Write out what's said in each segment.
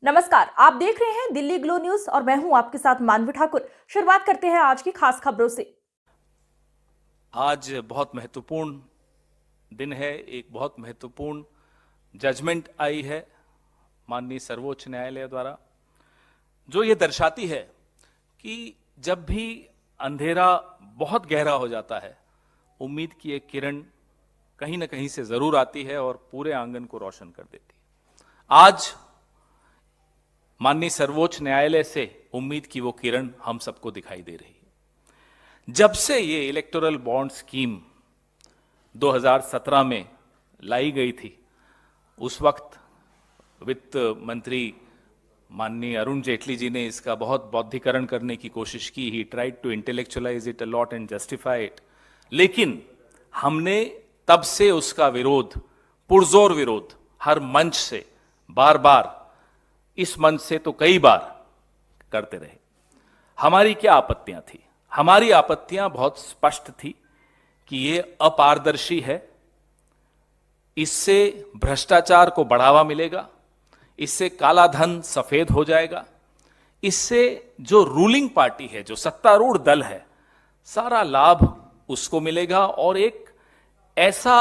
नमस्कार, आप देख रहे हैं दिल्ली ग्लो न्यूज और मैं हूं आपके साथ मानवी ठाकुर। शुरुआत करते हैं आज की खास खबरों से। आज बहुत महत्वपूर्ण दिन है। एक बहुत महत्वपूर्ण जजमेंट आई है माननीय सर्वोच्च न्यायालय द्वारा, जो ये दर्शाती है कि जब भी अंधेरा बहुत गहरा हो जाता है, उम्मीद की एक किरण कहीं ना कहीं से जरूर आती है और पूरे आंगन को रोशन कर देती है। आज माननीय सर्वोच्च न्यायालय से उम्मीद की वो किरण हम सबको दिखाई दे रही है। जब से ये इलेक्टोरल बॉन्ड स्कीम 2017 में लाई गई थी, उस वक्त वित्त मंत्री माननीय अरुण जेटली जी ने इसका बहुत बौद्धिकरण करने की कोशिश की। He tried to intellectualize it a lot and justify it, लेकिन हमने तब से उसका विरोध, पुरजोर विरोध, हर मंच से बार बार, इस मंच से तो कई बार करते रहे। हमारी क्या आपत्तियां थी? हमारी आपत्तियां बहुत स्पष्ट थी कि यह अपारदर्शी है, इससे भ्रष्टाचार को बढ़ावा मिलेगा, इससे काला धन सफेद हो जाएगा, इससे जो रूलिंग पार्टी है, जो सत्तारूढ़ दल है, सारा लाभ उसको मिलेगा और एक ऐसा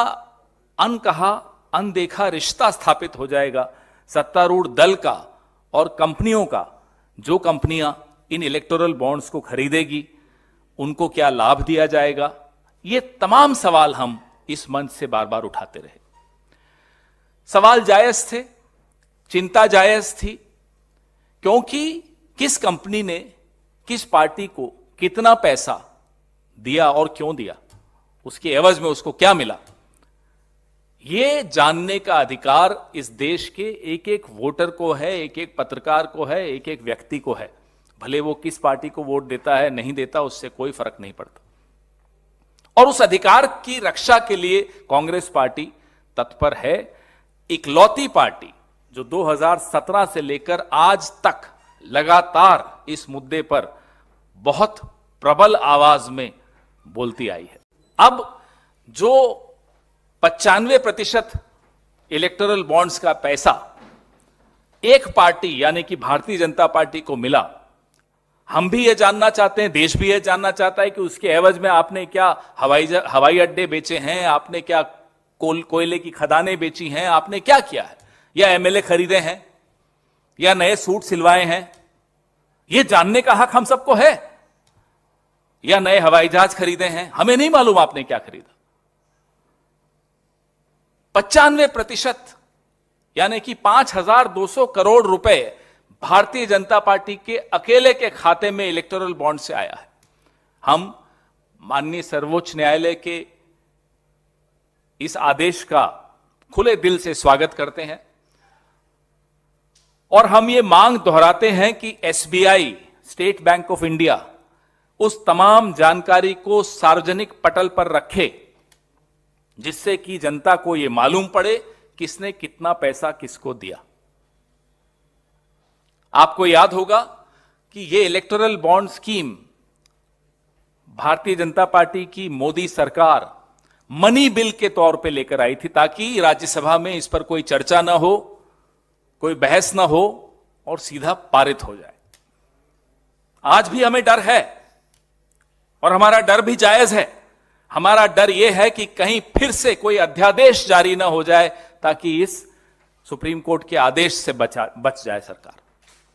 अनकहा अनदेखा रिश्ता स्थापित हो जाएगा सत्तारूढ़ दल का और कंपनियों का। जो कंपनियां इन इलेक्टोरल बॉन्ड्स को खरीदेगी, उनको क्या लाभ दिया जाएगा? ये तमाम सवाल हम इस मंच से बार बार उठाते रहे। सवाल जायज थे, चिंता जायज थी, क्योंकि किस कंपनी ने किस पार्टी को कितना पैसा दिया और क्यों दिया, उसके एवज में उसको क्या मिला, ये जानने का अधिकार इस देश के एक एक वोटर को है, एक एक पत्रकार को है, एक एक व्यक्ति को है। भले वो किस पार्टी को वोट देता है, नहीं देता, उससे कोई फर्क नहीं पड़ता। और उस अधिकार की रक्षा के लिए कांग्रेस पार्टी तत्पर है। इकलौती पार्टी जो 2017 से लेकर आज तक लगातार इस मुद्दे पर बहुत प्रबल आवाज में बोलती आई है। अब जो 95% इलेक्टोरल बॉन्ड्स का पैसा एक पार्टी यानी कि भारतीय जनता पार्टी को मिला, हम भी ये जानना चाहते हैं, देश भी ये जानना चाहता है कि उसके एवज में आपने क्या हवाई अड्डे बेचे हैं, आपने क्या कोयले की खदानें बेची हैं, आपने क्या किया है, या एमएलए खरीदे हैं, या नए सूट सिलवाए हैं। ये जानने का हक हम सबको है। या नए हवाई जहाज खरीदे हैं, हमें नहीं मालूम आपने क्या खरीदा। 95% यानी कि 5,200 करोड़ रुपए भारतीय जनता पार्टी के अकेले के खाते में इलेक्टोरल बॉन्ड से आया है। हम माननीय सर्वोच्च न्यायालय के इस आदेश का खुले दिल से स्वागत करते हैं और हम ये मांग दोहराते हैं कि SBI, state bank of India, उस तमाम जानकारी को सार्वजनिक पटल पर रखे जिससे कि जनता को यह मालूम पड़े किसने कितना पैसा किसको दिया। आपको याद होगा कि यह electoral bond scheme Bharatiya Janata party की मोदी सरकार मनी बिल के तौर पे लेकर आई थी, ताकि राज्यसभा में इस पर कोई चर्चा ना हो, कोई बहस ना हो और सीधा पारित हो जाए। आज भी हमें डर है और हमारा डर भी जायज है। हमारा डर यह है कि कहीं फिर से कोई अध्यादेश जारी ना हो जाए ताकि इस सुप्रीम कोर्ट के आदेश से बच जाए सरकार।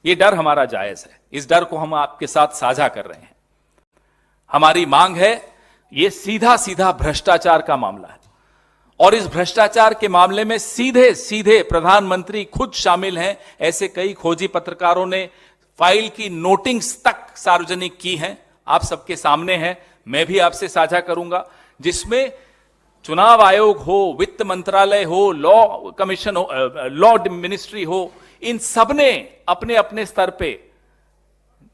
यह डर हमारा जायज है। इस डर को हम आपके साथ साझा कर रहे हैं। हमारी मांग है, यह सीधा सीधा भ्रष्टाचार का मामला है और इस भ्रष्टाचार के मामले में सीधे सीधे प्रधानमंत्री खुद शामिल हैं। ऐसे कई खोजी पत्रकारों ने फाइल की नोटिंग्स तक सार्वजनिक की हैं, आप सबके सामने हैं। मैं भी आपसे साझा करूंगा, जिसमें चुनाव आयोग हो, वित्त मंत्रालय हो, लॉ कमीशन हो, लॉ मिनिस्ट्री हो, इन सबने अपने अपने स्तर पे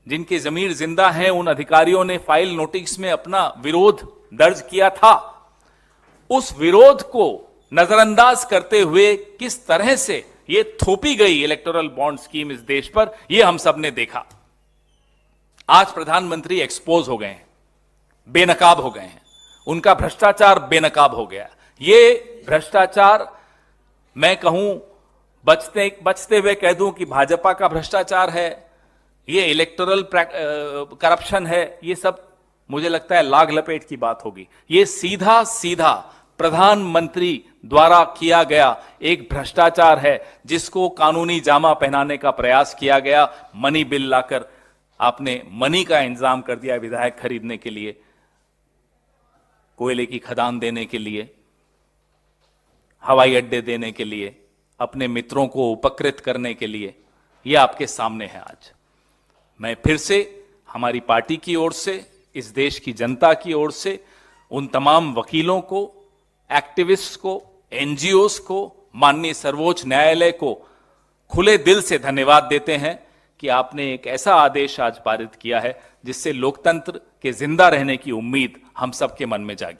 जिनकी जमीर जिंदा है, उन अधिकारियों ने फाइल नोटिस में अपना विरोध दर्ज किया था। उस विरोध को नजरअंदाज करते हुए किस तरह से ये थोपी गई इलेक्टोरल बॉन्ड स्कीम इस देश पर, यह हम सब ने देखा। आज प्रधानमंत्री एक्सपोज हो गए हैं, बेनकाब हो गए हैं, उनका भ्रष्टाचार बेनकाब हो गया। ये भ्रष्टाचार मैं कहूं बचते हुए कह दूं कि भाजपा का भ्रष्टाचार है, ये इलेक्टोरल करप्शन है, ये सब मुझे लगता है लाग लपेट की बात होगी। ये सीधा सीधा प्रधानमंत्री द्वारा किया गया एक भ्रष्टाचार है, जिसको कानूनी जामा पहनाने का प्रयास किया गया। मनी बिल लाकर आपने मनी का इंतजाम कर दिया विधायक खरीदने के लिए, कोयले की खदान देने के लिए, हवाई अड्डे देने के लिए, अपने मित्रों को उपकृत करने के लिए। यह आपके सामने है आज। मैं फिर से हमारी पार्टी की ओर से, इस देश की जनता की ओर से उन तमाम वकीलों को, एक्टिविस्ट को, एनजीओस को, माननीय सर्वोच्च न्यायालय को खुले दिल से धन्यवाद देते हैं कि आपने एक ऐसा आदेश आज पारित किया है जिससे लोकतंत्र के जिंदा रहने की उम्मीद हम सबके मन में जागी।